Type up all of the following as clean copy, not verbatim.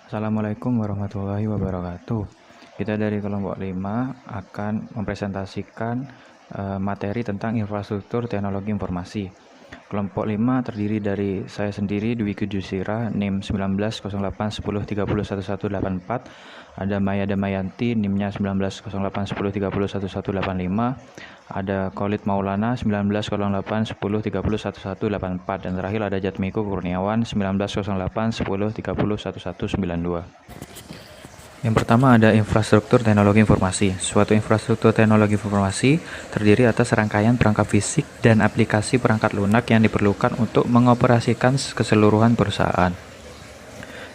Assalamualaikum warahmatullahi wabarakatuh. Kita dari kelompok 5 akan mempresentasikan materi tentang infrastruktur teknologi informasi. Kelompok 5 terdiri dari saya sendiri, Dwiki Jusira, NIM 190810301184, ada Maya Damayanti, NIM-nya 190810301185, ada Khalid Maulana 190810301184, dan terakhir ada Jatmiko Kurniawan 190810301192. Yang pertama ada infrastruktur teknologi informasi. Suatu infrastruktur teknologi informasi terdiri atas rangkaian perangkat fisik dan aplikasi perangkat lunak yang diperlukan untuk mengoperasikan keseluruhan perusahaan.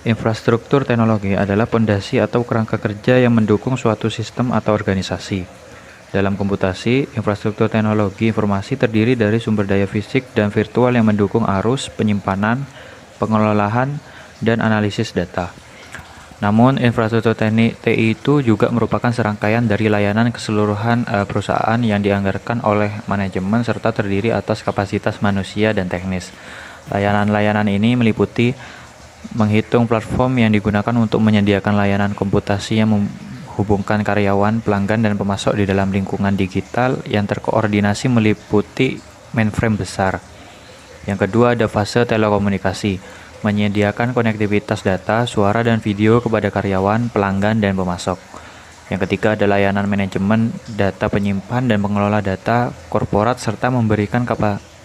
Infrastruktur teknologi adalah pondasi atau kerangka kerja yang mendukung suatu sistem atau organisasi. Dalam komputasi, infrastruktur teknologi informasi terdiri dari sumber daya fisik dan virtual yang mendukung arus, penyimpanan, pengelolaan, dan analisis data. Namun, infrastruktur TI itu juga merupakan serangkaian dari layanan keseluruhan perusahaan yang dianggarkan oleh manajemen serta terdiri atas kapasitas manusia dan teknis. Layanan-layanan ini meliputi menghitung platform yang digunakan untuk menyediakan layanan komputasi yang menghubungkan karyawan, pelanggan, dan pemasok di dalam lingkungan digital yang terkoordinasi meliputi mainframe besar. Yang kedua ada fase telekomunikasi, menyediakan konektivitas data, suara, dan video kepada karyawan, pelanggan, dan pemasok. Yang ketiga ada layanan manajemen data, penyimpan dan pengelola data korporat, serta memberikan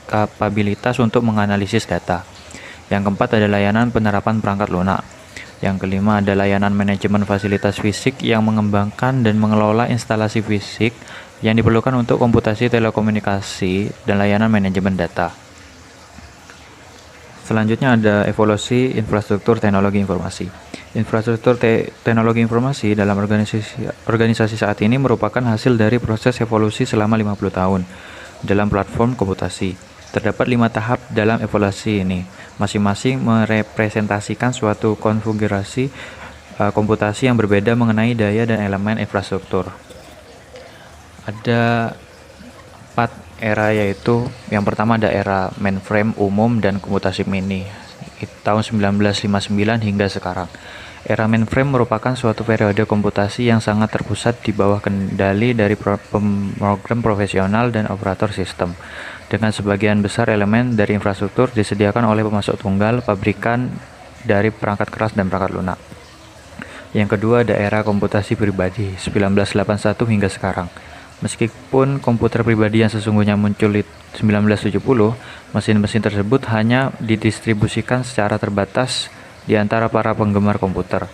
kapabilitas untuk menganalisis data. Yang keempat ada layanan penerapan perangkat lunak. Yang kelima ada layanan manajemen fasilitas fisik yang mengembangkan dan mengelola instalasi fisik yang diperlukan untuk komputasi telekomunikasi dan layanan manajemen data. Selanjutnya ada evolusi infrastruktur teknologi informasi. Infrastruktur teknologi informasi dalam organisasi saat ini merupakan hasil dari proses evolusi selama 50 tahun dalam platform komputasi. Terdapat 5 tahap dalam evolusi ini, masing-masing merepresentasikan suatu konfigurasi komputasi yang berbeda mengenai daya dan elemen infrastruktur. Ada 4 era, yaitu yang pertama ada era mainframe umum dan komputasi mini tahun 1959 hingga sekarang. Era mainframe merupakan suatu periode komputasi yang sangat terpusat di bawah kendali dari pemrogram profesional dan operator sistem, dengan sebagian besar elemen dari infrastruktur disediakan oleh pemasok tunggal, pabrikan dari perangkat keras dan perangkat lunak. Yang kedua ada era komputasi pribadi 1981 hingga sekarang. Meskipun komputer pribadi yang sesungguhnya muncul di 1970, mesin-mesin tersebut hanya didistribusikan secara terbatas di antara para penggemar komputer.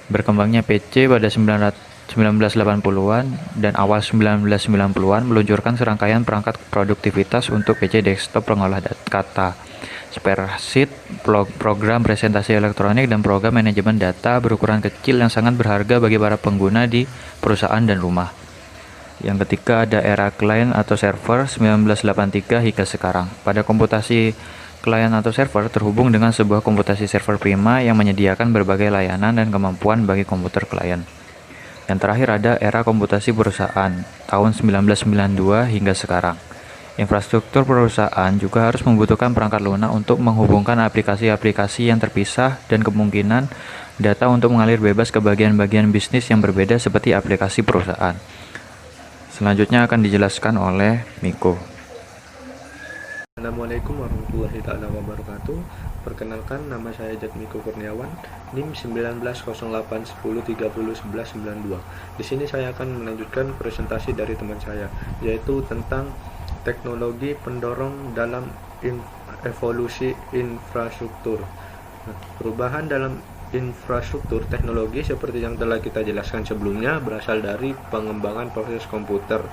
Berkembangnya PC pada 1980-an dan awal 1990-an meluncurkan serangkaian perangkat produktivitas untuk PC desktop pengolah kata, spreadsheet, program presentasi elektronik, dan program manajemen data berukuran kecil yang sangat berharga bagi para pengguna di perusahaan dan rumah. Yang ketiga ada era klien atau server 1983 hingga sekarang. Pada komputasi klien atau server terhubung dengan sebuah komputasi server prima yang menyediakan berbagai layanan dan kemampuan bagi komputer klien. Yang terakhir ada era komputasi perusahaan tahun 1992 hingga sekarang. Infrastruktur perusahaan juga harus membutuhkan perangkat lunak untuk menghubungkan aplikasi-aplikasi yang terpisah dan kemungkinan data untuk mengalir bebas ke bagian-bagian bisnis yang berbeda seperti aplikasi perusahaan. Selanjutnya akan dijelaskan oleh Miko. Assalamualaikum warahmatullahi wabarakatuh. Perkenalkan, nama saya Jatmiko Kurniawan, NIM 190810301192. Di sini saya akan melanjutkan presentasi dari teman saya, yaitu tentang teknologi pendorong dalam evolusi infrastruktur. Perubahan dalam infrastruktur teknologi seperti yang telah kita jelaskan sebelumnya berasal dari pengembangan proses komputer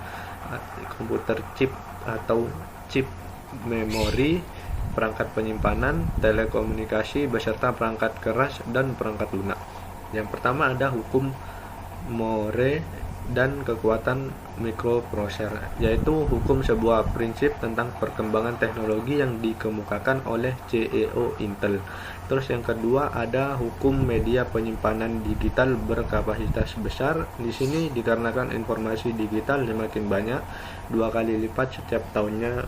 chip atau chip memori, perangkat penyimpanan, telekomunikasi, beserta perangkat keras dan perangkat lunak. Yang pertama ada hukum Moore dan kekuatan mikroprosesor, yaitu hukum sebuah prinsip tentang perkembangan teknologi yang dikemukakan oleh CEO Intel. Terus yang kedua ada hukum media penyimpanan digital berkapasitas besar. Di sini dikarenakan informasi digital semakin banyak, 2 kali lipat setiap tahunnya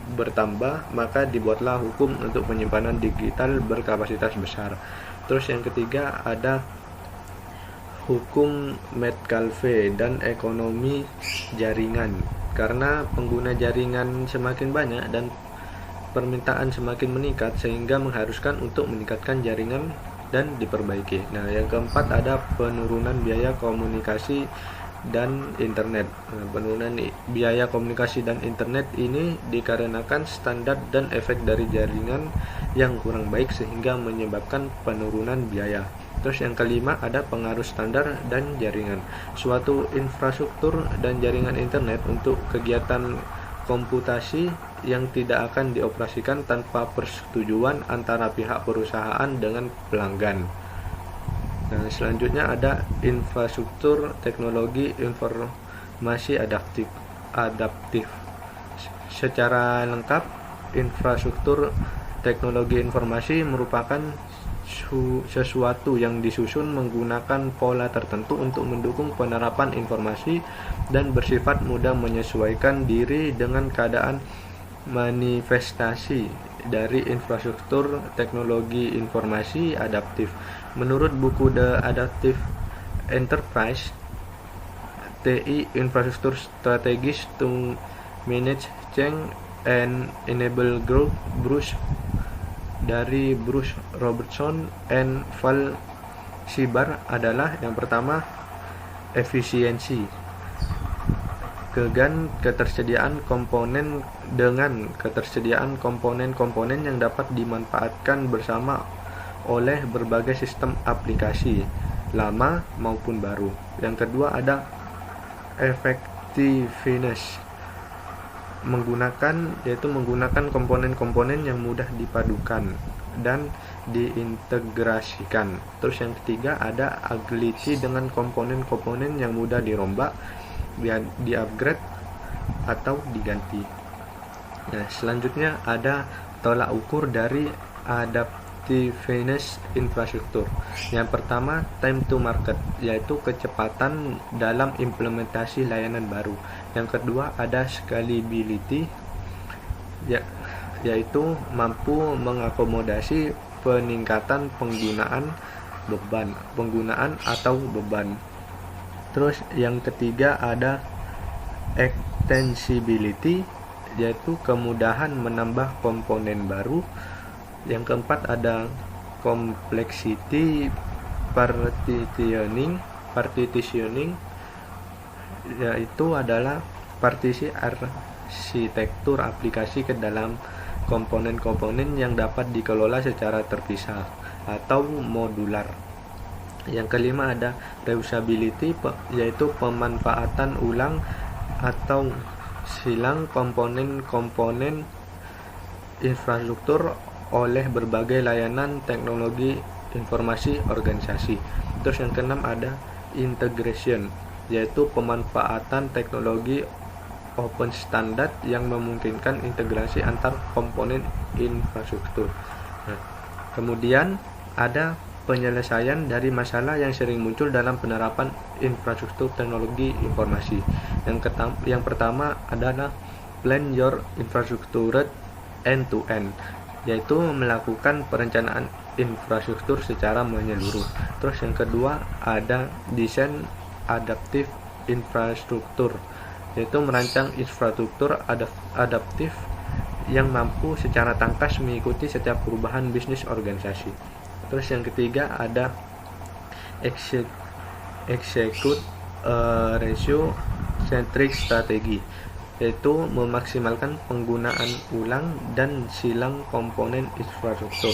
bertambah, maka dibuatlah hukum untuk penyimpanan digital berkapasitas besar. Terus yang ketiga ada hukum Metcalfe dan ekonomi jaringan. Karena pengguna jaringan semakin banyak dan permintaan semakin meningkat sehingga mengharuskan untuk meningkatkan jaringan dan diperbaiki. Nah, yang keempat ada penurunan biaya komunikasi dan internet. Nah, penurunan biaya komunikasi dan internet ini dikarenakan standar dan efek dari jaringan yang kurang baik sehingga menyebabkan penurunan biaya. Terus yang kelima ada pengaruh standar dan jaringan. Suatu infrastruktur dan jaringan internet untuk kegiatan komputasi yang tidak akan dioperasikan tanpa persetujuan antara pihak perusahaan dengan pelanggan. Nah, selanjutnya ada infrastruktur teknologi informasi adaptif. Secara lengkap, infrastruktur teknologi informasi merupakan sesuatu yang disusun menggunakan pola tertentu untuk mendukung penerapan informasi dan bersifat mudah menyesuaikan diri dengan keadaan manifestasi dari infrastruktur teknologi informasi adaptif. Menurut buku The Adaptive Enterprise, TI infrastruktur strategis to manage change and enable growth, dari Bruce Robertson and Val Sibar adalah yang pertama efisiensi. Ketersediaan komponen dengan ketersediaan komponen-komponen yang dapat dimanfaatkan bersama oleh berbagai sistem aplikasi lama maupun baru. Yang kedua ada effectiveness, menggunakan komponen-komponen yang mudah dipadukan dan diintegrasikan. Terus yang ketiga ada agility, dengan komponen-komponen yang mudah dirombak, di-upgrade atau diganti. Nah, selanjutnya ada tolak ukur dari adaptiveness infrastruktur. Yang pertama, time to market, yaitu kecepatan dalam implementasi layanan baru. Yang kedua ada scalability, yaitu mampu mengakomodasi peningkatan penggunaan atau beban. Terus yang ketiga ada extensibility, yaitu kemudahan menambah komponen baru. Yang keempat ada complexity partitioning, yaitu adalah partisi arsitektur aplikasi ke dalam komponen-komponen yang dapat dikelola secara terpisah atau modular. Yang kelima ada reusability, yaitu pemanfaatan ulang atau silang komponen-komponen infrastruktur oleh berbagai layanan teknologi informasi organisasi. Terus yang keenam ada integration, yaitu pemanfaatan teknologi open standard yang memungkinkan integrasi antar komponen infrastruktur. Nah, kemudian ada penyelesaian dari masalah yang sering muncul dalam penerapan infrastruktur teknologi informasi. Yang pertama adalah plan your infrastructure end-to-end, yaitu melakukan perencanaan infrastruktur secara menyeluruh. Terus yang kedua ada desain adaptif infrastruktur, yaitu merancang infrastruktur adaptif yang mampu secara tangkas mengikuti setiap perubahan bisnis organisasi. Terus yang ketiga ada execute ratio centric strategi, yaitu memaksimalkan penggunaan ulang dan silang komponen infrastruktur.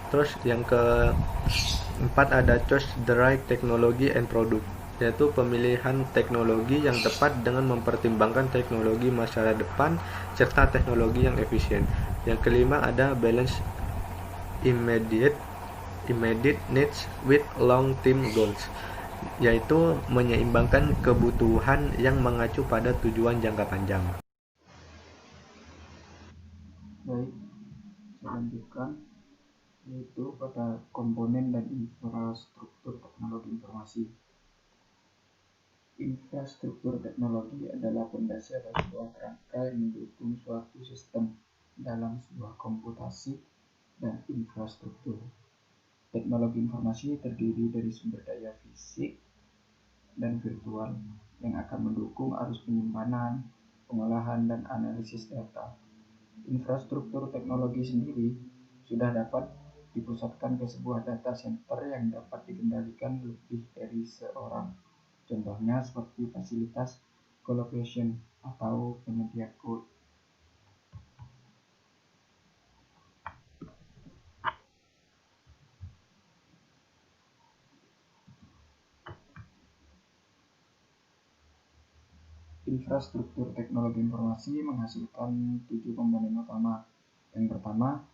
Terus yang keempat ada choose the right technology and product, yaitu pemilihan teknologi yang tepat dengan mempertimbangkan teknologi masa depan serta teknologi yang efisien. Yang kelima ada balance immediate needs with long term goals, yaitu menyeimbangkan kebutuhan yang mengacu pada tujuan jangka panjang. Baik, saya lanjutkan, yaitu pada komponen dan infrastruktur teknologi informasi. Infrastruktur teknologi adalah pondasi atau sebuah kerangka yang mendukung suatu sistem dalam sebuah komputasi dan infrastruktur. Teknologi informasi terdiri dari sumber daya fisik dan virtual yang akan mendukung arus penyimpanan, pengolahan, dan analisis data. Infrastruktur teknologi sendiri sudah dapat dipusatkan ke sebuah data center yang dapat dikendalikan lebih dari seorang. Contohnya seperti fasilitas colocation atau penyedia cloud. Infrastruktur teknologi informasi menghasilkan 7 komponen utama. Yang pertama,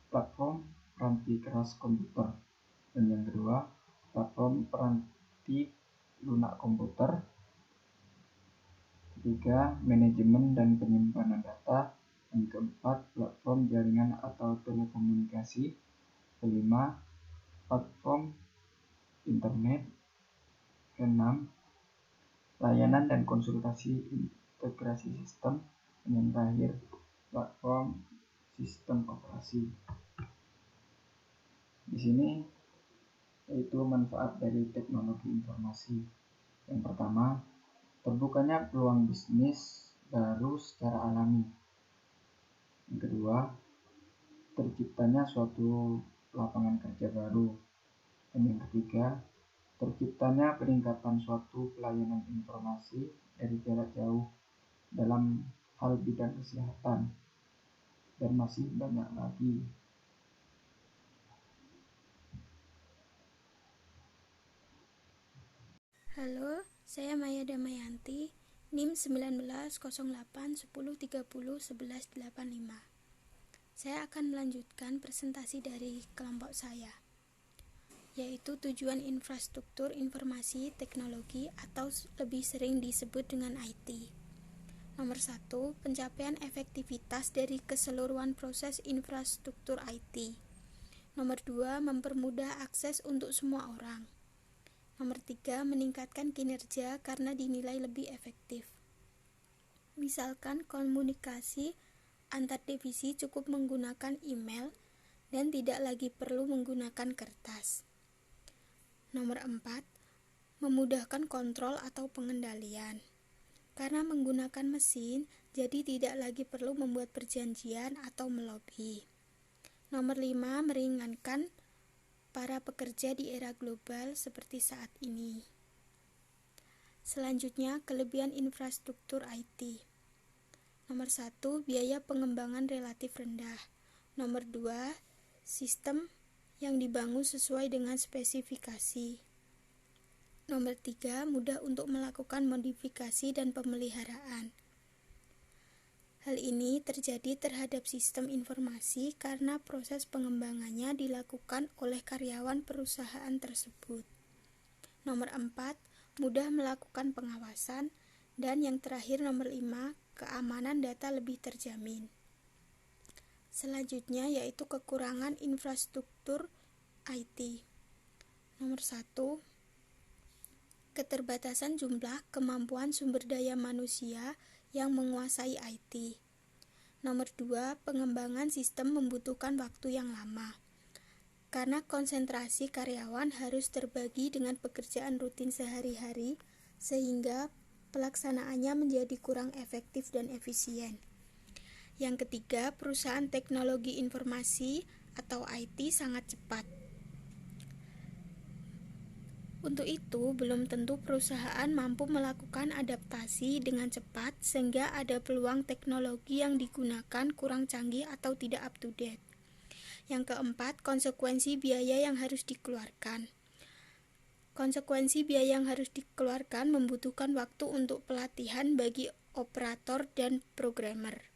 platform peranti keras komputer. Dan yang kedua, platform peranti lunak komputer. Ketiga, manajemen dan penyimpanan data. Yang keempat, platform jaringan atau telekomunikasi. Kelima, platform internet. Keenam, layanan dan konsultasi integrasi sistem. Dan yang terakhir, platform sistem operasi. Di sini yaitu manfaat dari teknologi informasi. Yang pertama, terbukanya peluang bisnis baru secara alami. Yang kedua, terciptanya suatu lapangan kerja baru. Dan yang ketiga, terciptanya peningkatan suatu pelayanan informasi dari jarak jauh dalam hal bidang kesehatan, dan masih banyak lagi. Halo, saya Maya Damayanti, NIM 190810301185. Saya akan melanjutkan presentasi dari kelompok saya, yaitu tujuan infrastruktur informasi teknologi atau lebih sering disebut dengan IT. Nomor 1, pencapaian efektivitas dari keseluruhan proses infrastruktur IT. Nomor 2, mempermudah akses untuk semua orang. Nomor 3, meningkatkan kinerja karena dinilai lebih efektif. Misalkan komunikasi antar divisi cukup menggunakan email dan tidak lagi perlu menggunakan kertas. Nomor 4, memudahkan kontrol atau pengendalian. Karena menggunakan mesin, jadi tidak lagi perlu membuat perjanjian atau melobi. Nomor 5, meringankan para pekerja di era global seperti saat ini. Selanjutnya, kelebihan infrastruktur IT. Nomor 1, biaya pengembangan relatif rendah. Nomor 2, sistem yang dibangun sesuai dengan spesifikasi. Nomor 3, mudah untuk melakukan modifikasi dan pemeliharaan. Hal ini terjadi terhadap sistem informasi karena proses pengembangannya dilakukan oleh karyawan perusahaan tersebut. Nomor 4, mudah melakukan pengawasan. Dan yang terakhir nomor 5, keamanan data lebih terjamin. Selanjutnya yaitu kekurangan infrastruktur IT. Nomor 1, keterbatasan jumlah kemampuan sumber daya manusia yang menguasai IT. Nomor 2, pengembangan sistem membutuhkan waktu yang lama. Karena konsentrasi karyawan harus terbagi dengan pekerjaan rutin sehari-hari, sehingga pelaksanaannya menjadi kurang efektif dan efisien. Yang ketiga, perusahaan teknologi informasi atau IT sangat cepat. Untuk itu, belum tentu perusahaan mampu melakukan adaptasi dengan cepat sehingga ada peluang teknologi yang digunakan kurang canggih atau tidak up to date. Yang keempat, konsekuensi biaya yang harus dikeluarkan. Konsekuensi biaya yang harus dikeluarkan membutuhkan waktu untuk pelatihan bagi operator dan programmer.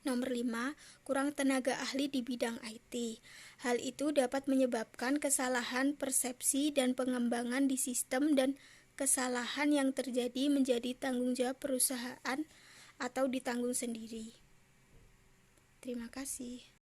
Nomor 5, kurang tenaga ahli di bidang IT. Hal itu dapat menyebabkan kesalahan persepsi dan pengembangan di sistem, dan kesalahan yang terjadi menjadi tanggung jawab perusahaan atau ditanggung sendiri. Terima kasih.